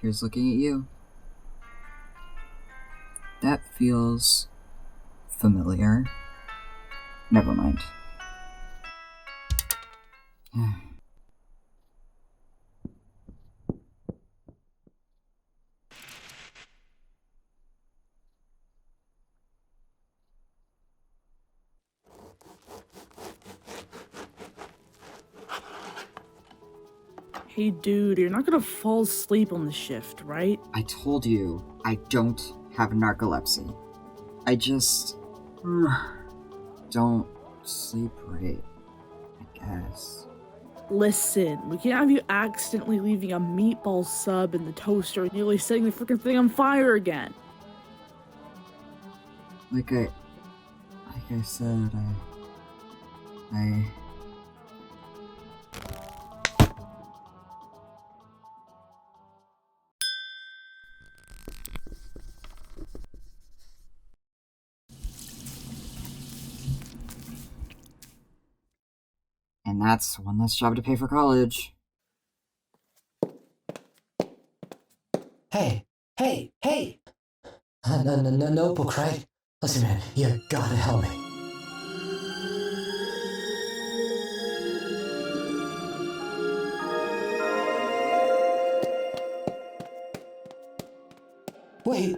Here's looking at you. That feels familiar. Never mind. Hey dude, you're not gonna fall asleep on the shift, right? I told you, I don't have narcolepsy. I just don't sleep right, I guess. Listen, we can't have you accidentally leaving a meatball sub in the toaster and nearly setting the freaking thing on fire again. Like I said, I... And that's one less job to pay for college. Hey! Notebook, right? Listen, man, you gotta help me. Wait!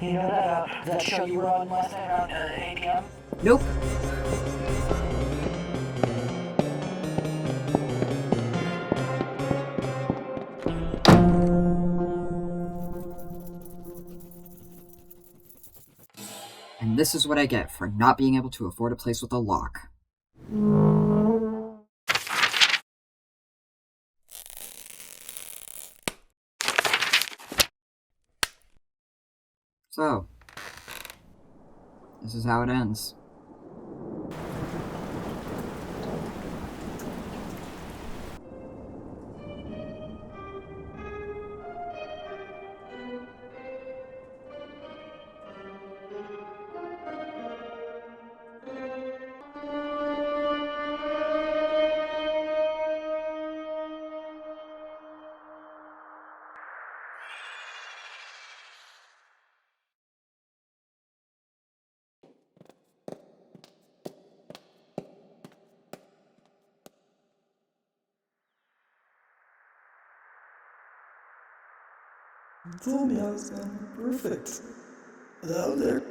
You know that show you were on last night around 8 p.m.? Nope. And this is what I get for not being able to afford a place with a lock. So, this is how it ends. You told me I was gonna be perfect. Out there,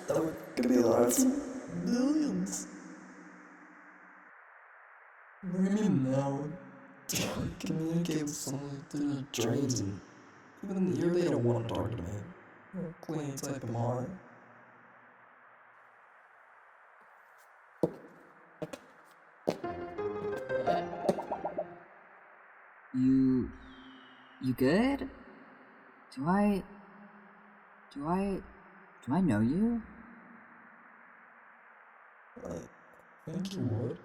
that were gonna be lots of millions. What do you mean now? I communicate with someone through the drains, and even here they don't want to talk to me. Clean type of hard. You good? Do I know you? I think you would.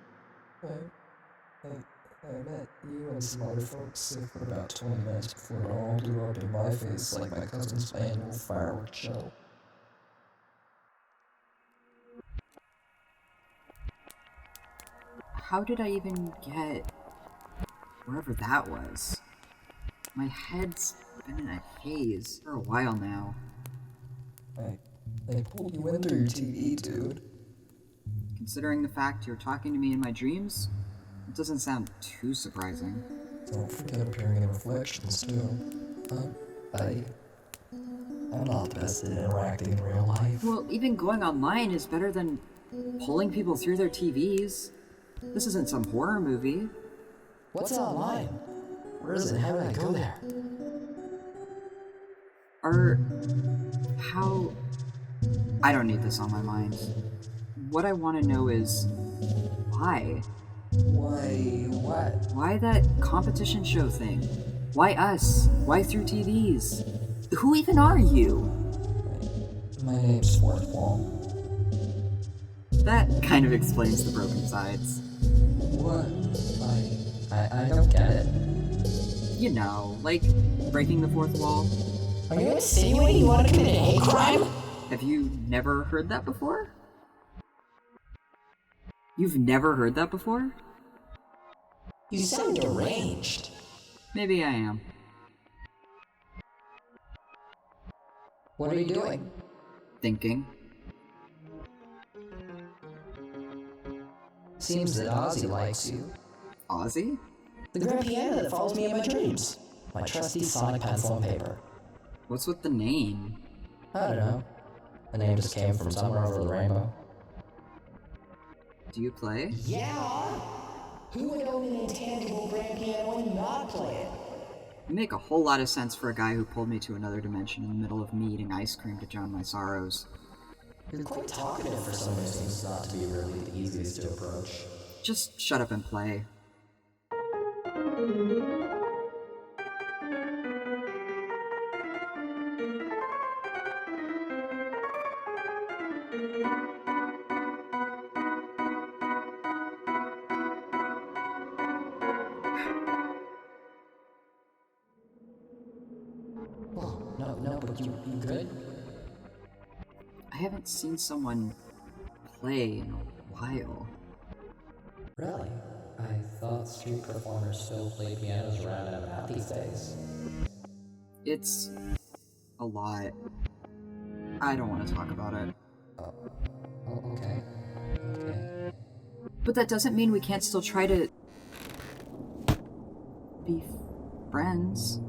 I met you and some other folks for about 20 minutes before it all blew up in my face like my cousin's annual fireworks show. How did I even get wherever that was? My head's been in a haze for a while now. They pulled you in through your TV, dude. Considering the fact you're talking to me in my dreams, it doesn't sound too surprising. Don't forget appearing in reflections, too. I'm not the best at interacting in real life. Well, even going online is better than pulling people through their TVs. This isn't some horror movie. What's online? Where is it? How do I go there? I don't need this on my mind. What I want to know is, why? Why, what? Why that competition show thing? Why us? Why through TVs? Who even are you? My name's Fourth Wall. That kind of explains the broken sides. What? I don't get it. You know, like breaking the fourth wall. Are you insinuating you want to commit a hate crime? Have you never heard that before? You've never heard that before? You sound deranged. Maybe I am. What are you doing? Thinking. Seems that Ozzy likes you. Ozzy? The grand piano that follows me in my dreams. My trusty sonic pencil and paper. What's with the name? I don't know. The name just came from somewhere over the rainbow. Do you play? Yeah? Who would own an intangible grand piano and not play it? You make a whole lot of sense for a guy who pulled me to another dimension in the middle of me eating ice cream to drown my sorrows. You're quite talkative for someone who seems not to be really the easiest to approach. Just shut up and play. Whoa, no, but you good? I haven't seen someone play in a while. Really? I thought street performers still play pianos around and about these days. It's a lot. I don't want to talk about it. Oh, okay. Okay. But that doesn't mean we can't still try to be friends.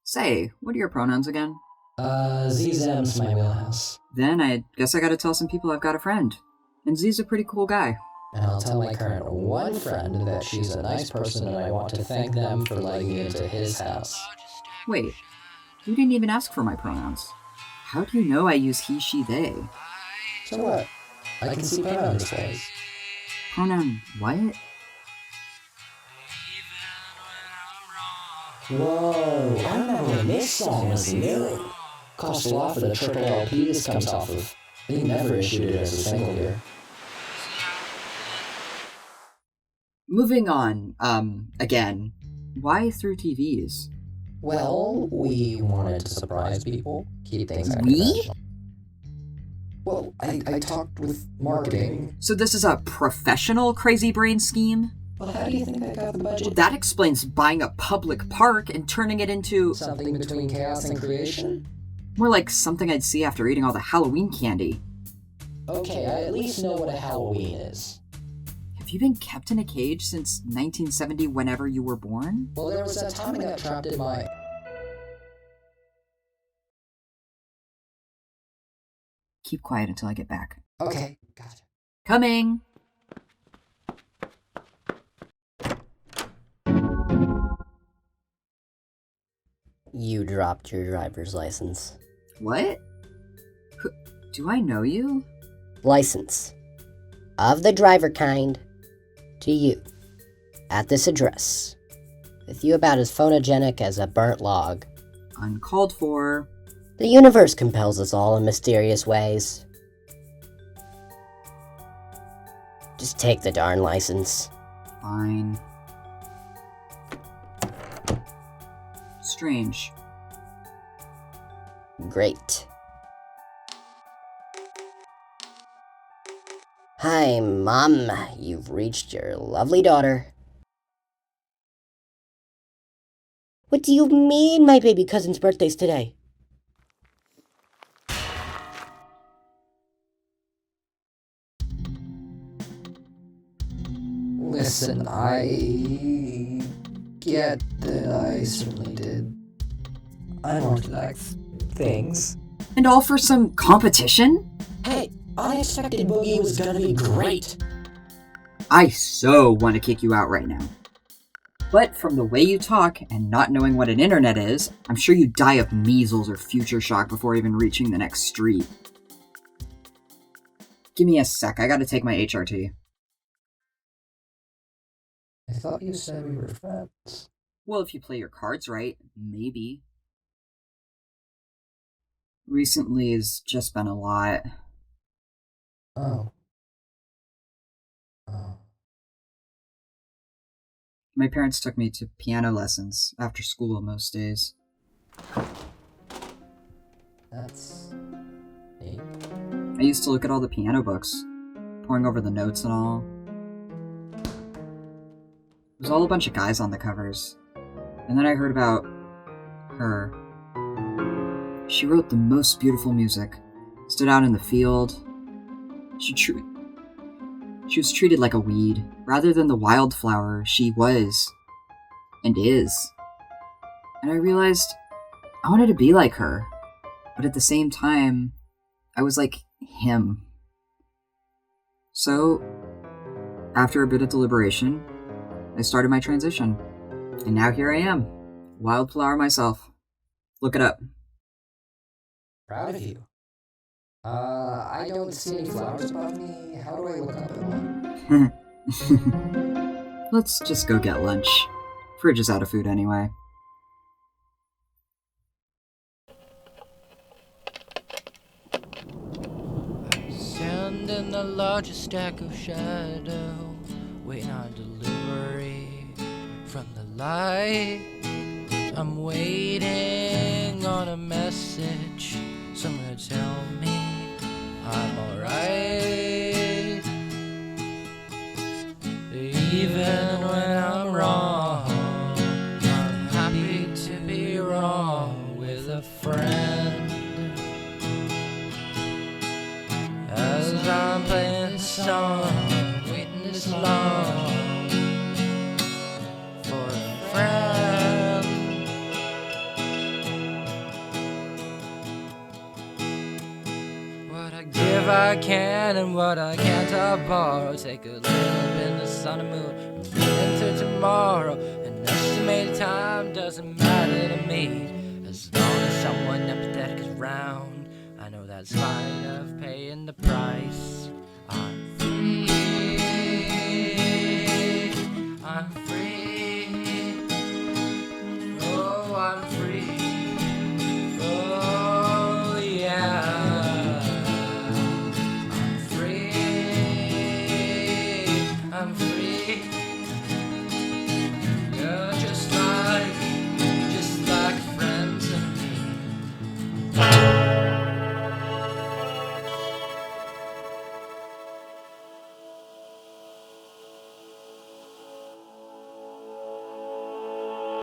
Say, what are your pronouns again? ZZM's my wheelhouse. Then I guess I gotta tell some people I've got a friend. And Z's a pretty cool guy. And I'll tell my current one friend that she's a nice person and I want to thank them for letting me into his house. Wait, you didn't even ask for my pronouns. How do you know I use he, she, they? So what? I can see pronoun displays. Pronoun what? Whoa, I remember when this song was new. Cost a lot for the triple LP this comes off of. They never issued it as a single here. Moving on, again. Why through TVs? Well, we wanted to surprise people, keep things We? unconventional. Well, I talked with marketing. So this is a professional crazy brain scheme? Well, how do you think I got the budget? That explains buying a public park and turning it into Something between chaos and creation? more like something I'd see after eating all the Halloween candy. Okay, I at least know what a Halloween is. Have you been kept in a cage since 1970 whenever you were born? Well, there was that time I got trapped in my... Keep quiet until I get back. Okay, gotcha. Coming! You dropped your driver's license. What? Do I know you? License. Of the driver kind. To you. At this address. With you about as phonogenic as a burnt log. Uncalled for. The universe compels us all in mysterious ways. Just take the darn license. Fine. Strange. Great. Hi, Mom. You've reached your lovely daughter. What do you mean my baby cousin's birthday's today? Listen, I get that I certainly did unorthodox things. And all for some competition? Hey, Unexpected Boogie was gonna be great. I so want to kick you out right now. But from the way you talk and not knowing what an internet is, I'm sure you'd die of measles or future shock before even reaching the next street. Give me a sec, I gotta take my HRT. I thought you said we were friends. Well, if you play your cards right, maybe. Recently has just been a lot. Oh. My parents took me to piano lessons after school most days. That's neat. I used to look at all the piano books, poring over the notes and all. It was all a bunch of guys on the covers. And then I heard about her. She wrote the most beautiful music, stood out in the field. She was treated like a weed, rather than the wildflower she was, and is. And I realized I wanted to be like her, but at the same time, I was like him. So, after a bit of deliberation, I started my transition. And now here I am, Wildflower myself. Look it up. Proud of you. I don't see any flowers above me. How do I look up at one? Let's just go get lunch. Fridge is out of food anyway. Stand in the largest stack of shadow, waiting on delivery from the light. I'm waiting on a message, someone to tell me I'm alright. Even when I'm wrong, I'm happy to be wrong with a friend. As I'm playing this song, waiting this long for a friend. What I give I can, and what I can't I borrow. Take a little bit of the sun and moon and bring it into tomorrow. An estimated time doesn't matter to me, as long as someone empathetic is around. I know that's fine of paying the price.